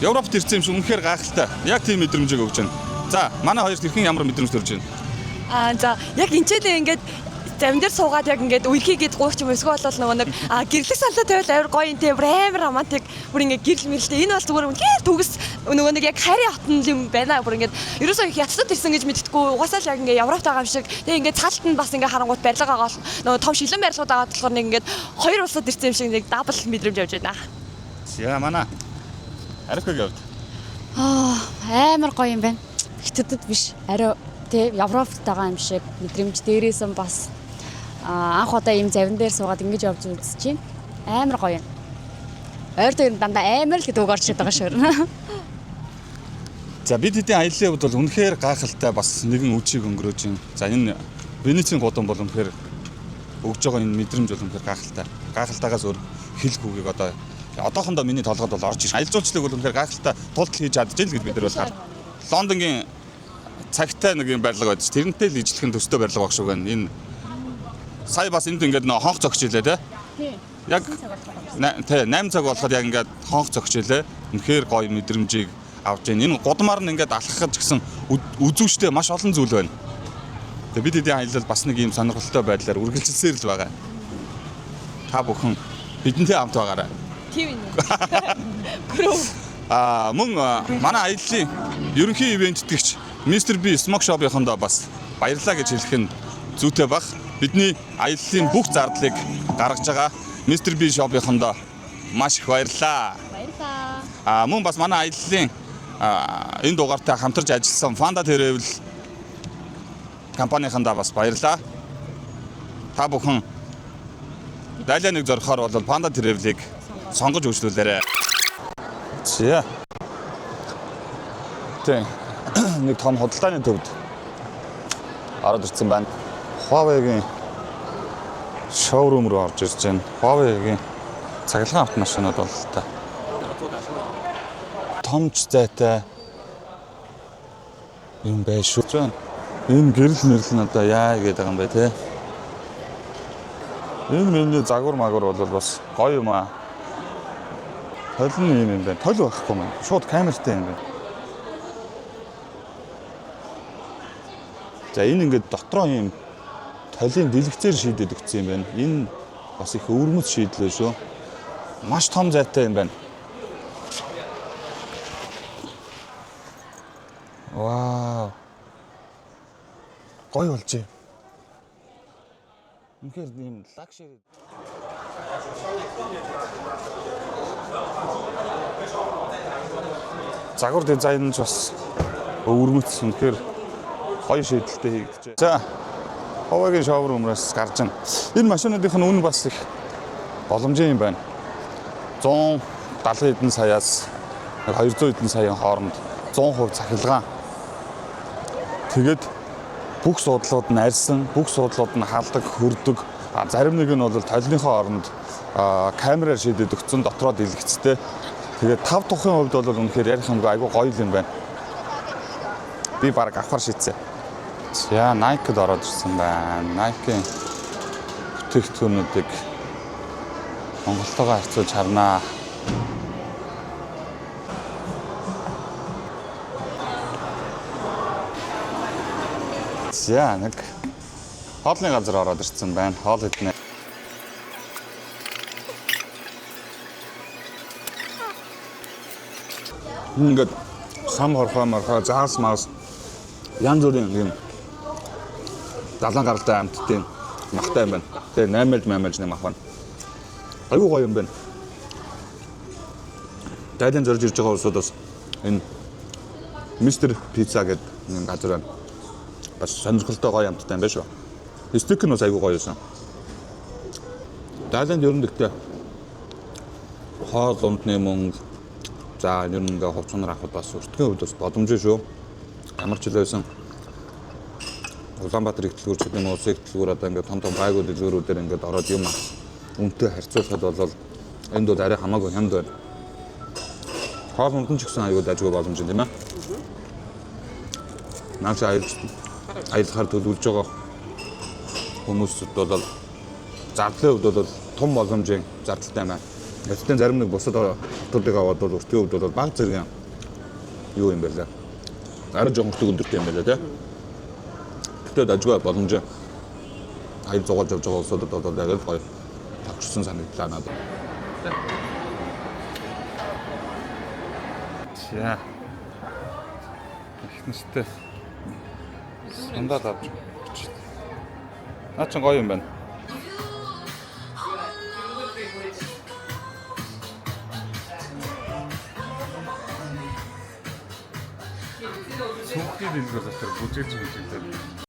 Европт ирсэн юм шиг үнэхээр гайхалтай. Яг тийм мэдрэмжийг өгч байна. За, манай хоёрт хэрхэн ямар мэдрэмж төрж байна? За яг энэчээ ингээд замин дээр суугаад яг ингээд үерхийгээд гууч юм эсвэл нөгөө нэг гэрлэх салаа тавил авир гоё юм те амар романтик бүр ингээд гэрэл мэрэлтэй энэ бол зүгээр үнэхээр төгс нөгөө нэг яг хари хотн юм байна бүр ингээд ерөөсөө их ятсад ирсэн гэж мэдтггүй угаасаа л яг ингээд Европт байгаа юм шиг тэгээ ингээд цаалт нь бас ингээд харангуут барилга байгаа нөгөө том шилэн барилгууд байгаа болохоор нэг ингээд хоёр улсад ирсэн юм шиг нэг дабл мэдрэмж явж байна. За манай Арихыг явд. Амар гоё юм байна. Хятадд биш арай тэг Европт байгаа юм шиг мэдрэмж дээрээс нь бас анх удаа ийм завин дээр суугаад ингэж явж үзэж байна. Амар гоё юм. Ойр дээр дандаа амар л гэдэг үг орж ирээд байгаа шүү. За бид хэдийн аяллаа хувьд бол үнэхээр гайхалтай бас нэгэн үчиг өнгөрөөж байна. За энэ Венецийн гудам бол үнэхээр өгж байгаа энэ мэдрэмж бол үнэхээр гайхалтай. Гайхалтайгаас өөр хэлэхгүйг одоохондоо миний толгойд бол орж ирж. Аялал жуулчлалыг бол үнэхээр гайхалтай тулд хийж чадж байна гэж бид нар бол гар. Лондонгийн цагтай нэг юм барилга байдаг. Тэрнтэй л ижлэх нь төстэй барилга баг шүү гэн. Энэ сая бас энд ингээд нөө хонх зогч илээ те. Яг 8 цаг болохоор яг ингээд хонх зогч илээ. Үнэхээр гоё мэдрэмжийг авч байна. Энэ гудамаар нь ингээд алхахж гисэн үзүүштэй маш олон зүйл байна. Тэгээ бид хэдийн аялал бас нэг юм сонирхолтой байдлаар үргэлжилсээр л байгаа. Та бүхэн бидэнтэй хамт байгаарай. Тийм ээ. Мөн манай аяллаа ерөнхий ивенттгийгч Mr. B Smoke Shop-ийнхондоо бас баярлалаа гэж хэлэх нь зүйтэй баг. Бидний аяллаа бүх зардлыг гаргаж байгаа Mr. B Shop-ийнхондоо маш их баярлалаа. Баярлалаа. Мөн бас манай аяллаа энэ дугаартай хамтарч ажилласан Fanda Travel компанийнхандаа бас баярлалаа. Та бүхэн дайлаа нэг зорихоор бол Fanda Travel-ийг сонгож үйлчлүүлээрэй. За. Тэг. Нэг том худалдааны төвд ороод ирсэн байна. Huawei-гийн шоурум руу орж ирж байна. Huawei-гийн цахилгаан автомашинууд бол та. Томч зайтай юм байна шүү. Энэ гэрэл мэрэл нь одоо яа гэдэг юм бэ те. Энэ миний загвар магвар бол бас гоё юм аа. Толин юм байна. Тол байхгүй юм. Шууд камертай юм байна. За энэ ингээд дотроо юм толын дэлгэцээр шийдэд өгсөн юм байна. Энэ бас их өвөрмөц шийдлээ шүү. Маш том зайтай юм байна. Вау. Гоё болжээ. Үнэхээр ийм лакшери. Загвар дизайн нь бас өвөрмөц үнэхээр гоё шийдэлтэй хийгдэж байна. За, Huawei-гийн шоурумаас гарч байна. Энэ машинуудынх нь үн бас их боломжийн юм байна. 170 хэдэн саяас 200 хэдэн саяын хооронд 100% цахилгаан. Тэгээд бүх суудлууд нь арьсан, бүх суудлууд нь халдаг, хөрдөг. Зарим нэг нь бол толныхоо оронд камераар шийдэд өгсөн дотроо дэлгэцтэй. Тэгээд 5 тухын хувьд бол үнэхээр ярих юмгүй айгүй гоё юм байна. Би баг авахар шийдсэн. За Nike-д ороод ирсэн байна. Nike-ийн бүтээгдэхүүнүүдийг Монголтойгоо харьцуулж харнаа. За нэг хоолны газар ороод ирсэн байна. Хоол иднэ. Ингээд сам хорхоо заас маас янз бүрийн юм далан гаралтай амттын махтай юм байна. Тэгээ 8 нэг мах байна. Айгуу гоё юм байна. Дайлан зорж ирж байгаа улсуудаас энэ Mr. Pizza гэдэг нэг газар байна. Бас сонирхолтой гоё амттай юм байна шүү. Стик нь бас айгуу гоё байсан. Дайланд ер нь гэхдээ хоол ундны мөнгө за ер нь ингээ хувцсанаар авах бас өртгөн хувьд бас боломжтой шүү. Ямар ч хэлсэн Улаанбаатар их дэлгүүр ч гэдэг нь улсын их дэлгүүр одоо ингээ том байгуу дэлгүүрүүдээр ингээ ороод юм үнэтэй харьцуулахад бол энд бол арай хамаагүй хямд байна. Хоол унд нь ч гэсэн аюул дажгүй боломж юм тийм ээ. Нааш аялахаар төлөвлөж байгаа хүмүүсд бол зардлын хувьд бол том боломжийн зардалтай байна. Гэвч зарим нэг бусад хотуудыг аваад бол өртгийн хувьд бол баг зэрэг юу юм бэ лээ. Арай жоохон өртөг өндөртэй юм байна тий. Тэгтээ дажгүй боломж хайр зугаалж явж байгаа улсуудад бол яг л гоё тавчсан санагдлаа надад. За. Ихнэстэй. Сандал авч. Наа ч гоё юм байна. Сүнхний дэлгүүр дотор бүжээж мүжээлээ.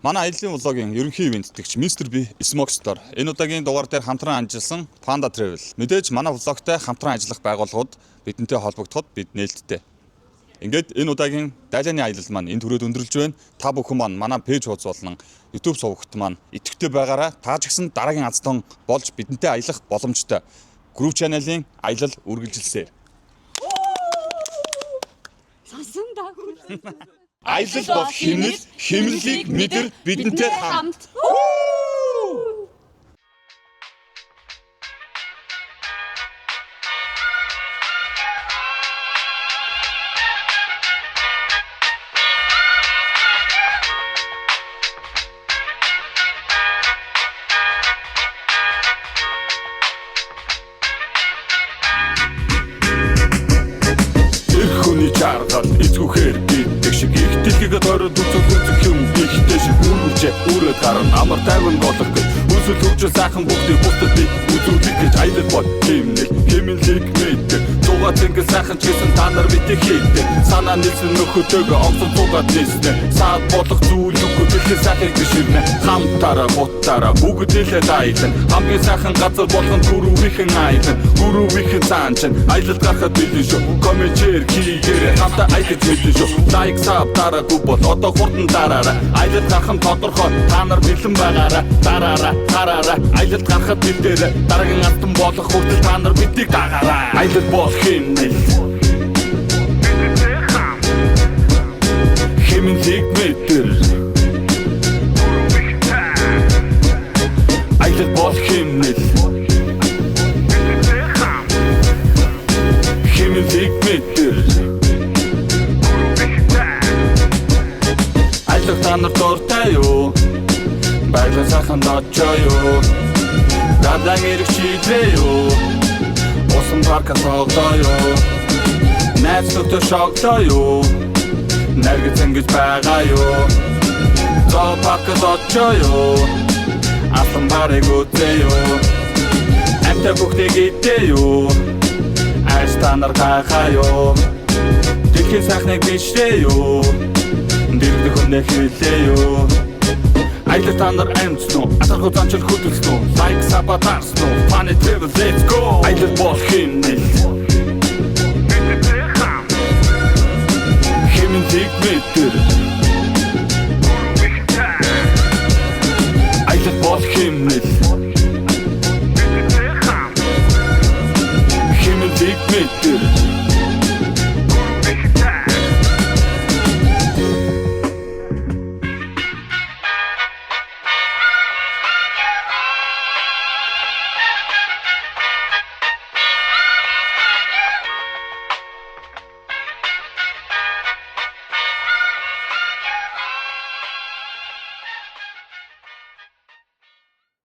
Манай аяллаа влогийн ерөнхий ивенттэгч Mr. B Smoke Store энэ удаагийн дугаар дээр хамтран ажилласан Panda Travel. Мэдээж манай влогтой хамтран ажиллах байгууллагууд бидэнтэй холбогдоход бид нээлттэй. Ингээд энэ удаагийн дайлааны аялал маань энэ төрөд өндөрлж байна. Та бүхэн маань манай пэйж хуудас болон YouTube сувагт маань идэвхтэй байгаараа та ч гэсэн дараагийн азтан болж бидэнтэй аялах боломжтой. Group channel-ийн аялал үргэлжилсээр. Сонсон даа. Аялал бол хэмнэл, хэмнэлийг мэдэр бидэнтэй хамт. Хүний чаргал эцгүүхээр биддэг шиг их дэлхийд ороод үзэх юм ихтэй шиг үрээд гарна амар тайван болох гэж үсэл хөвчл сайхан бүгдийг бусдад би үзүүлэх гэж аялал бол хэмнэлийг мэддэг зугаад ингэ сайхан ч гэсэн та нар бидийг хийдэг санаа нийлсэн нөхөдтэйгээ огцон зугаад нийснэ саад болох зүйл үгүй дэлхийн сайхыг биширнэ хамтараа гуттараа бүгд хэлээд аялна хамгийн сайхан газар болгон гүрүүхийн аялна гүрүүхийн цаан чинь аялал гарахад билэн шүү комментэр хийгээрэй хамтаа аялаж мэдэн шүү лайк саб дараагүй бол одоо хурдан дараараа аялал гарах нь тодорхой та нар бэлэн байгаараа дараараа аялал гарахад бэлдээрэй дараагийн алтан болох хүртэл та нар бидийг дагаараа аялал бол хэмнэл хэмнэлийг мэдэр аялал бол хэмнэл хэмнэлийг мэдэр аялал та нар дуртай юу баялан сайхан очоо юу дадлан ирэх чиглээ юу усан парка тоглоо юу найз нөхдөд шоглоо юу найргц ингэж байгаа юу зоо паркад очоо юу алтан барыг үзээ юу амтай бүгдийг идээ юу айс та нар гайхаа юу дэлхийн сайхныг бишлээ юу дэрдэх хүнээ хэлээ юу аялал та нар амтсан уу атархуу занчил хөдөлсөн уу лайк сабатарсан уу Panda Travel let's go аялал бол хэмнэл хэмнэлийг мэдэр